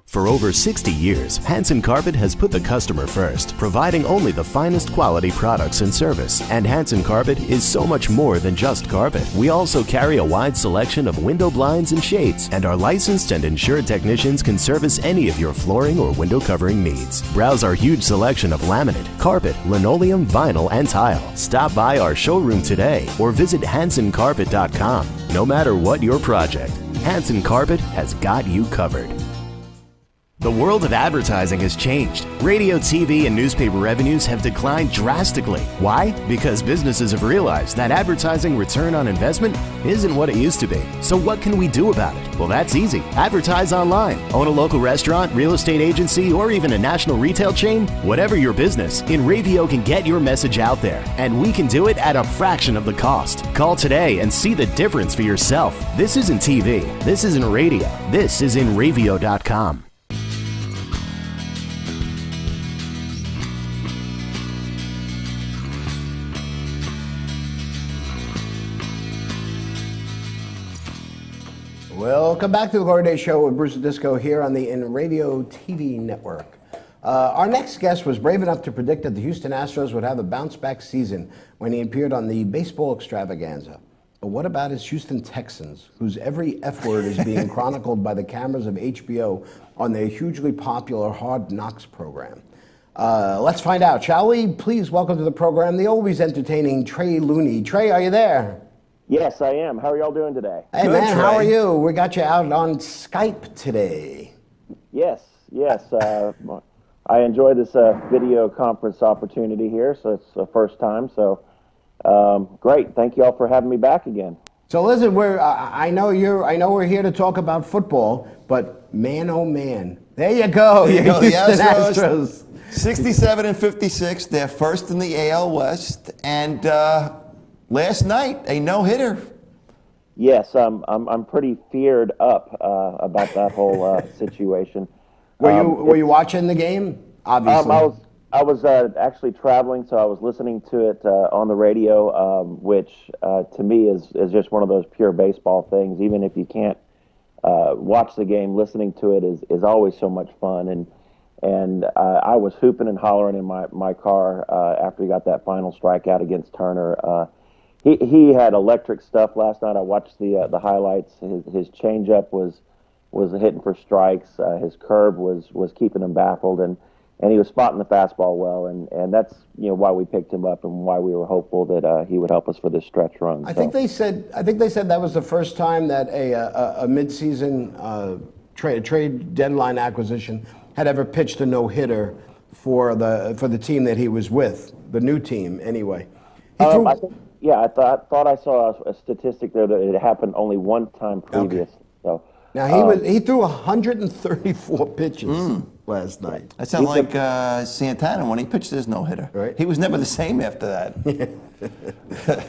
For over 60 years, Hanson Carpet has put the customer first, providing only the finest quality products and service. And Hanson Carpet is so much more than just carpet. We also carry a wide selection of window blinds and shades, and our licensed and insured technicians can service any of your flooring or window covering needs. Browse our huge selection of laminate, carpet, linoleum, vinyl, and tile. Stop by our showroom today or visit HansonCarpet.com. No matter what your project, Hanson Carpet has got you covered. The world of advertising has changed. Radio, TV, and newspaper revenues have declined drastically. Why? Because businesses have realized that advertising return on investment isn't what it used to be. So what can we do about it? Well, that's easy. Advertise online. Own a local restaurant, real estate agency, or even a national retail chain? Whatever your business, InRavio can get your message out there. And we can do it at a fraction of the cost. Call today and see the difference for yourself. This isn't TV. This isn't radio. This is InRavio.com. Welcome back to the Glory Day Show with Bruce Disco here on the Radio TV network. Our next guest was brave enough to predict that the Houston Astros would have a bounce-back season when he appeared on the baseball extravaganza. But what about his Houston Texans, whose every F word is being chronicled by the cameras of HBO on their hugely popular Hard Knocks program? Let's find out, shall we? Please welcome to the program the always entertaining Trey Looney. Trey, are you there? Yes, I am. How are y'all doing today? Hey, Good, man, how are Trey. you? We got you out on Skype today. Yes. I enjoy this video conference opportunity here, so it's the first time. So great. Thank you all for having me back again. So listen, I know we're here to talk about football, but man, oh man, There you go. There you go, the Houston Astros. Astros. 67 and 56. They're first in the AL West. And last night, a no-hitter. Yes, I'm pretty feared up about that whole situation. Were you watching the game? Obviously. I was actually traveling, so I was listening to it on the radio, which to me is just one of those pure baseball things. Even if you can't watch the game, listening to it is always so much fun. And I was hooping and hollering in my car after he got that final strikeout against Turner. He had electric stuff last night. I watched the highlights. His changeup was hitting for strikes. His curve was keeping him baffled, and he was spotting the fastball well. And that's why we picked him up and why we were hopeful that he would help us for this stretch run. I think they said that was the first time that a midseason trade deadline acquisition had ever pitched a no-hitter for the team that he was with, the new team anyway. I thought I saw a statistic there that it happened only one time previous. Okay. So now he threw 134 pitches last night. That sounds like Santana when he pitched his no-hitter. Right. He was never the same after that.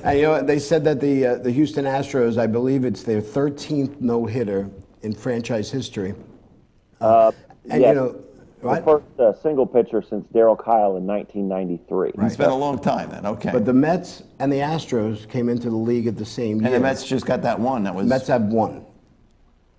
And they said that the Houston Astros, I believe it's their 13th no-hitter in franchise history. Yes. Right? The first single pitcher since Darryl Kyle in 1993. It's been a long time then, okay. But the Mets and the Astros came into the league at the same year. And the Mets just got that one. That was Mets have won.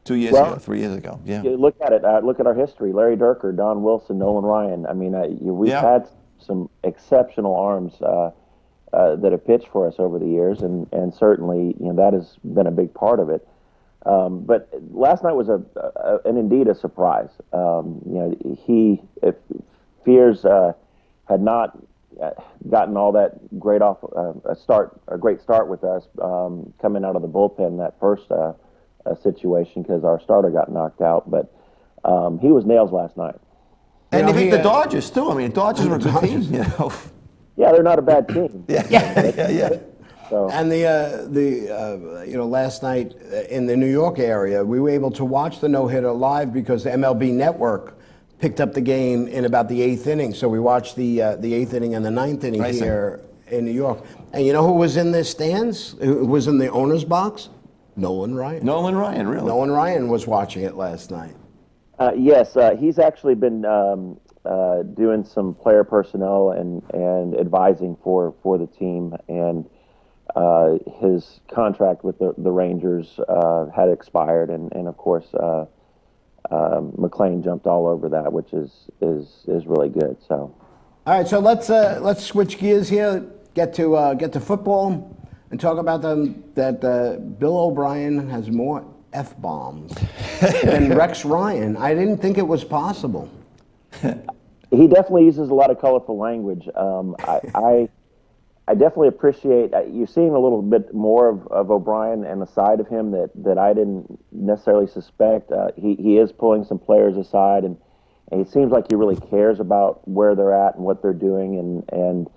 2 years ago, 3 years ago. Yeah. You look at it. Look at our history. Larry Durker, Don Wilson, Nolan Ryan. I mean, we've had some exceptional arms that have pitched for us over the years, and certainly that has been a big part of it. But last night was indeed a surprise. Fears had not gotten all that great a great start with us coming out of the bullpen that first situation because our starter got knocked out. But he was nails last night. And they beat the Dodgers too. I mean, the Dodgers are a good team. Yeah, they're not a bad team. Yeah. So. And last night in the New York area, we were able to watch the no-hitter live because the MLB Network picked up the game in about the 8th inning. So we watched the 8th inning and the 9th inning here in New York. And you know who was in the stands? Who was in the owner's box? Nolan Ryan. Nolan Ryan, really? Nolan Ryan was watching it last night. Yes, he's actually been doing some player personnel and advising for the team, and his contract with the Rangers had expired, and of course McClain jumped all over that, which is really good. So, all right, so let's switch gears here, get to football, and talk about that Bill O'Brien has more F-bombs than Rex Ryan. I didn't think it was possible. He definitely uses a lot of colorful language. I definitely appreciate you're seeing a little bit more of O'Brien and the side of him that I didn't necessarily suspect. He is pulling some players aside, and it seems like he really cares about where they're at and what they're doing, and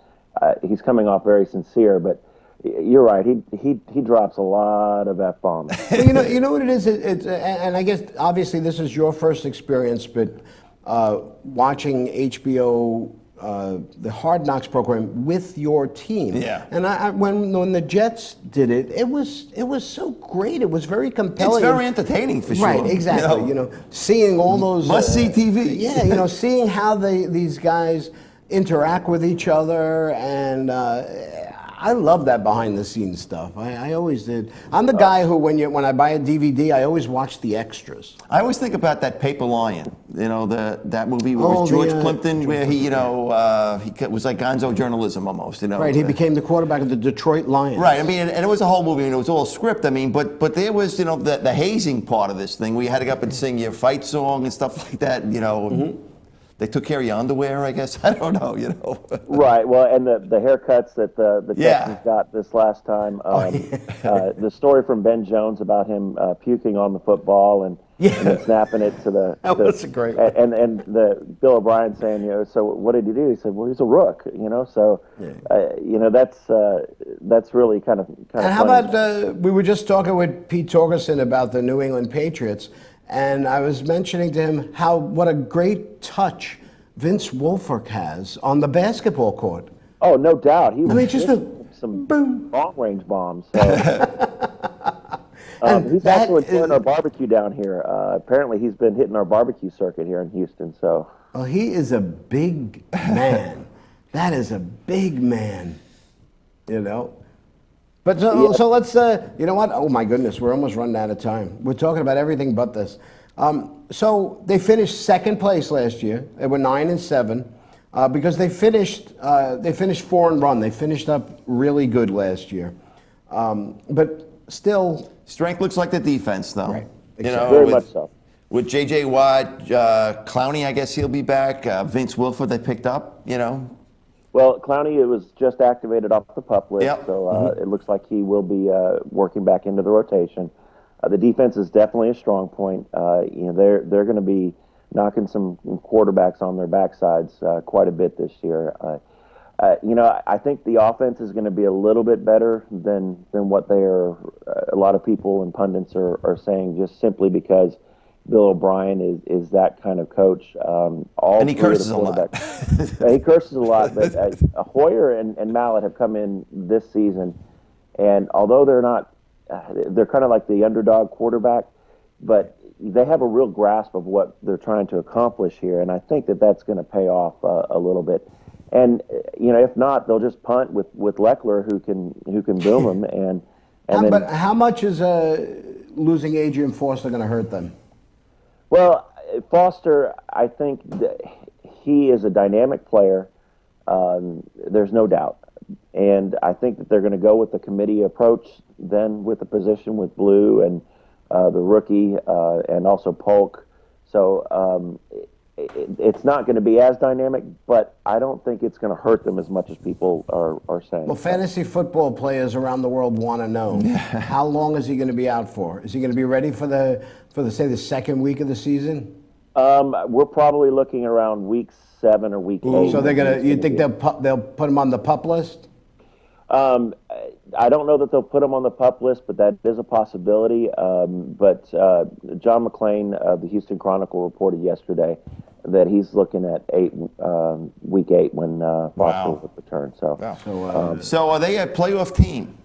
he's coming off very sincere. But you're right, he drops a lot of F-bombs. Well, you know what it is. And I guess obviously this is your first experience, but watching HBO. The Hard Knocks program with your team. Yeah. And when the Jets did it, it was so great. It was very compelling. It's very entertaining for sure. Right, exactly. Seeing all those must-see TV. Yeah, seeing how these guys interact with each other, and I love that behind-the-scenes stuff. I always did. I'm the guy who, when I buy a DVD, I always watch the extras. I always think about that Paper Lion, that movie with George Plimpton, where he was like gonzo journalism almost, Right, he became the quarterback of the Detroit Lions. Right, I mean, and it was a whole movie, and it was all script, I mean, but there was, the hazing part of this thing, where you had to go up and sing your fight song and stuff like that, Mm-hmm. They took care of your underwear, I guess. I don't know, Right. Well, and the haircuts that the Texans got this last time. The story from Ben Jones about him puking on the football and then snapping it to the. That was a great one. And the Bill O'Brien saying, so what did he do? He said, well, he's a rook, So, that's really kind of. And how about we were just talking with Pete Torgerson about the New England Patriots, And I was mentioning to him what a great touch Vince Wilfork has on the basketball court. Oh, no doubt. He was mean, just a some boom. long-range bombs. So. He's also enjoying our barbecue down here. Apparently, he's been hitting our barbecue circuit here in Houston. So. Well, he is a big man. That is a big man. You know. But so let's. You know what? Oh my goodness, we're almost running out of time. We're talking about everything but this. So they finished second place last year. They were 9-7 because they finished 4-1. They finished up really good last year, but still. Strength looks like the defense, though. Right. You know, Very much so. With J.J. Watt, Clowney, I guess he'll be back. Vince Wilfork, they picked up. You know. Well, Clowney was just activated off the PUP list, Yep. so it looks like he will be working back into the rotation. The defense is definitely a strong point. They're going to be knocking some quarterbacks on their backsides quite a bit this year. I think the offense is going to be a little bit better than what they are. A lot of people and pundits are saying, just simply because Bill O'Brien is that kind of coach. And he curses a lot. He curses a lot, but Hoyer and Mallett have come in this season, and although they're not, they're kind of like the underdog quarterback, but they have a real grasp of what they're trying to accomplish here, and I think that's going to pay off a little bit. And if not, they'll just punt with Leckler, who can boom them. But how much is losing Adrian Foster going to hurt them? Well, Foster, I think he is a dynamic player. There's no doubt. And I think that they're going to go with the committee approach then with the position with Blue and the rookie and also Polk. So it's not going to be as dynamic, but I don't think it's going to hurt them as much as people are saying. Well, fantasy football players around the world want to know, how long is he going to be out for? Is he going to be ready for the second week of the season? We're probably looking around week 7 or week 8. So you think they'll put him on the PUP list? I don't know that they'll put him on the PUP list, but that is a possibility. But John McClain of the Houston Chronicle reported yesterday that he's looking at week 8 when Foster will return. So are they a playoff team?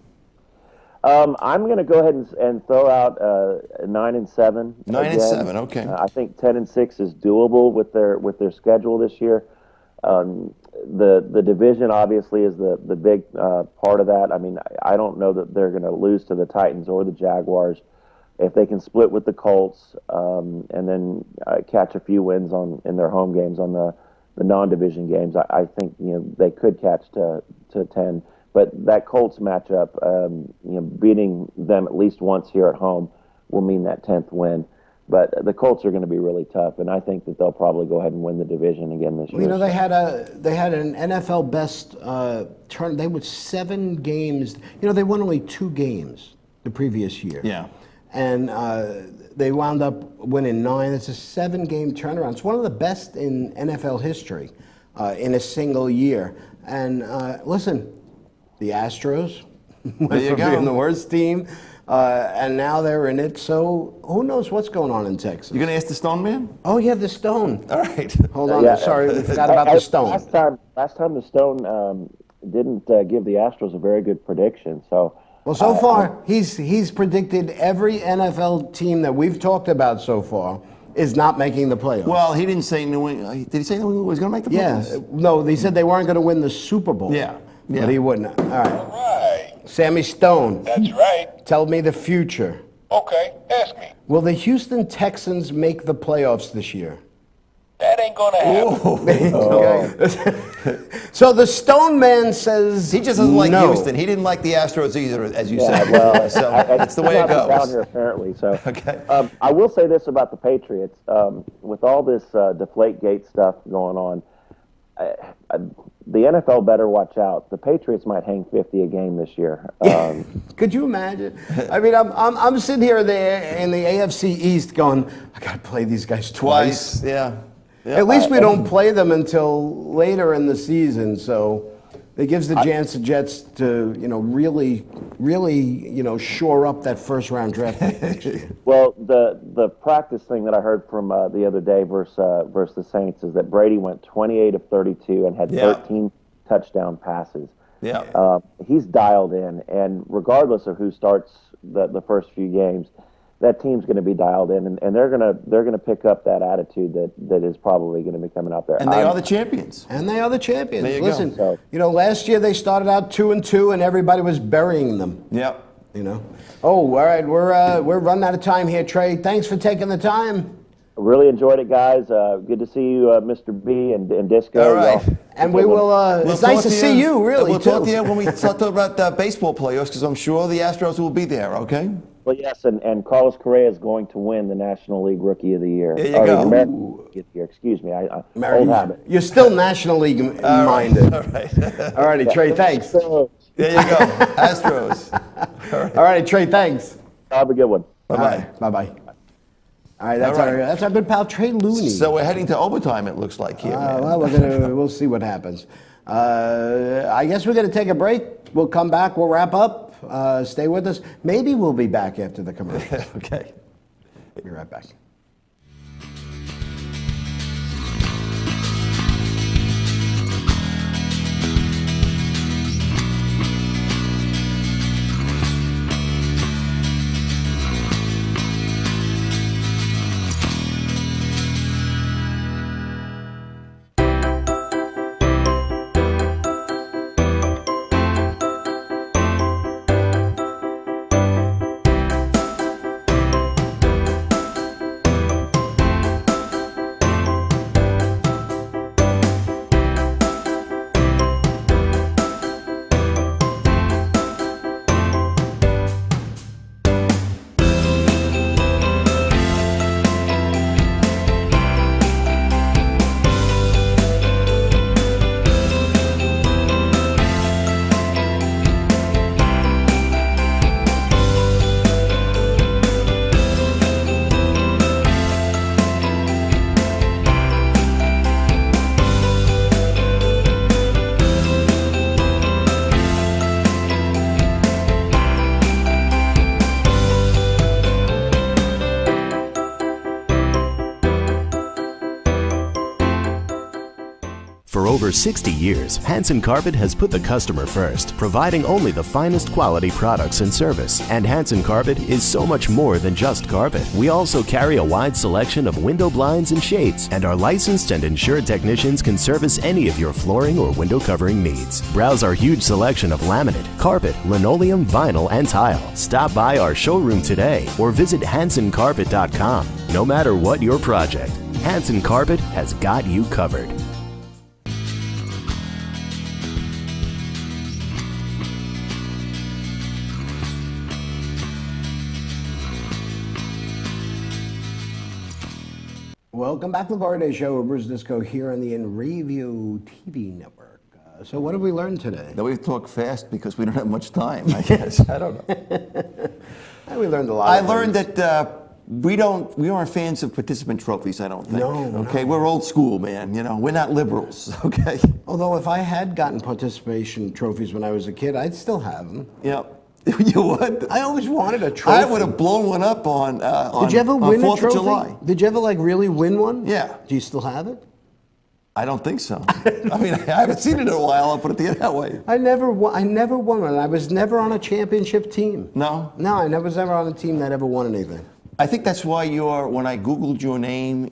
I'm going to go ahead and throw out 9-7. 9-7, okay. I think 10-6 is doable with their schedule this year. The division obviously is the big part of that. I mean, I don't know that they're going to lose to the Titans or the Jaguars. If they can split with the Colts and then catch a few wins in their home games on the non-division games, I think they could catch to 10. But that Colts matchup, beating them at least once here at home will mean that 10th win. But the Colts are going to be really tough, and I think that they'll probably go ahead and win the division again this year. They had an NFL best turn. They were 7 games. They won only 2 games the previous year. Yeah. And they wound up winning 9. It's a 7-game turnaround. It's one of the best in NFL history in a single year. And listen, the Astros went from being the worst team. And now they're in it, so who knows what's going on in Texas? You going to ask the Stone Man? Oh, yeah, the Stone. All right. Hold on, sorry, we forgot about the Stone. Last time the Stone didn't give the Astros a very good prediction. So far, he's predicted every NFL team that we've talked about so far is not making the playoffs. Well, he didn't say New England. Did he say New England was going to make the playoffs? Yeah. No, they said they weren't going to win the Super Bowl. Yeah. But he wouldn't. All right. All right. Sammy Stone. That's right. Tell me the future. Okay, ask me. Will the Houston Texans make the playoffs this year? That ain't gonna happen. Okay. So the Stone Man says He just doesn't like no. Houston. He didn't like the Astros either, as you said. Well, So that's the way it down goes. here apparently. So Okay. I will say this about the Patriots: with all this Deflategate stuff going on, the NFL better watch out. The Patriots might hang 50 a game this year. Could you imagine? I mean, I'm sitting here there in the AFC East going, I got to play these guys twice. Yeah. At least we don't play them until later in the season. So, It gives the Jets to, really, shore up that first round draft pick next year. Well, the practice thing that I heard from the other day versus the Saints is that Brady went 28 of 32 and had 13 touchdown passes. Yeah. He's dialed in, and regardless of who starts the first few games, that team's going to be dialed in, and they're gonna pick up that attitude that is probably going to be coming out there. And they are the champions. And they are the champions. There you Listen, go. last year they started out 2-2, and everybody was burying them. Yep. Oh, all right, we're running out of time here, Trey. Thanks for taking the time. Really enjoyed it, guys. Good to see you, Mr. B and Disco. All right. Y'all. And we will. It's nice to see you, really. We'll too. talk to you when we start talking about the baseball playoffs, because I'm sure the Astros will be there. Okay. Well, yes, and Carlos Correa is going to win the National League Rookie of the Year. There you Or go. American Rookie of the Year. Excuse me. Old habit. You're still National League minded. All right. All righty, Trey. Thanks. So, There you go. Astros. All righty, Trey. Thanks. have a good one. Bye-bye. Bye. All right, that's All right. that's our good pal Trey Looney. So we're heading to overtime, it looks like here. Man. Well, we'll see what happens. I guess we're going to take a break. We'll come back. We'll wrap up. Stay with us. Maybe we'll be back after the commercial. Okay. Be right back. For over 60 years, Hanson Carpet has put the customer first, providing only the finest quality products and service. And Hanson Carpet is so much more than just carpet. We also carry a wide selection of window blinds and shades, and our licensed and insured technicians can service any of your flooring or window covering needs. Browse our huge selection of laminate, carpet, linoleum, vinyl, and tile. Stop by our showroom today or visit HansonCarpet.com. No matter what your project, Hanson Carpet has got you covered. Welcome back to the Glory Day Show with Bruce Disco here on the InReview TV network. So what have we learned today? Now we talk fast because we don't have much time, I guess. I don't know. We learned a lot. I learned that we aren't fans of participant trophies, I don't think. No, okay, no. we're old school, man. We're not liberals, okay? Although if I had gotten participation trophies when I was a kid, I'd still have them. Yep. You would? I always wanted a trophy. I would have blown one up on Did you ever win a 4th trophy? of July. Did you ever really win one? Yeah. Do you still have it? I don't think so. I mean, I haven't seen it in a while, I'll put it that way. I never won one. I was never on a championship team. No? No, I was never on a team that ever won anything. I think that's why when I Googled your name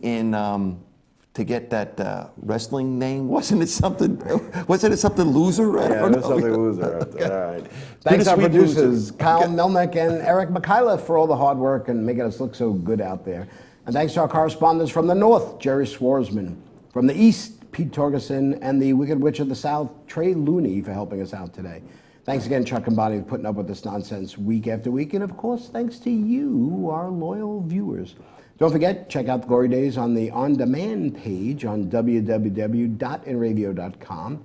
to get that wrestling name, wasn't it something loser? I don't know. something loser. Okay. All right. Thanks a our sweet producers, loser. Kyle Okay. Melnick and Eric Mikhailov, for all the hard work and making us look so good out there. And thanks to our correspondents from the north, Jerry Swarsman. From the east, Pete Torgerson, and the Wicked Witch of the South, Trey Looney, for helping us out today. Thanks again, Chuck and Bonnie, for putting up with this nonsense week after week. And of course, thanks to you, our loyal viewers. Don't forget, check out the Glory Days on the on-demand page on www.inravio.com.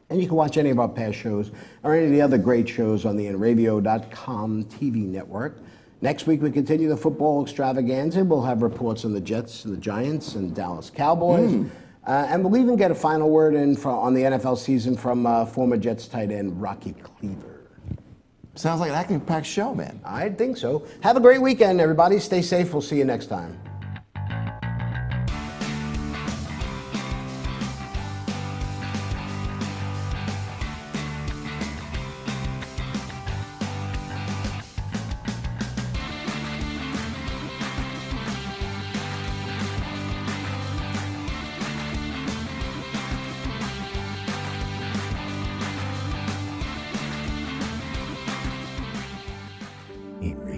And you can watch any of our past shows or any of the other great shows on the inravio.com TV network. Next week, we continue the football extravaganza. We'll have reports on the Jets and the Giants and Dallas Cowboys. And we'll even get a final word in on the NFL season from former Jets tight end Rocky Cleaver. Sounds like an action-packed show, man. I think so. Have a great weekend, everybody. Stay safe. We'll see you next time. It really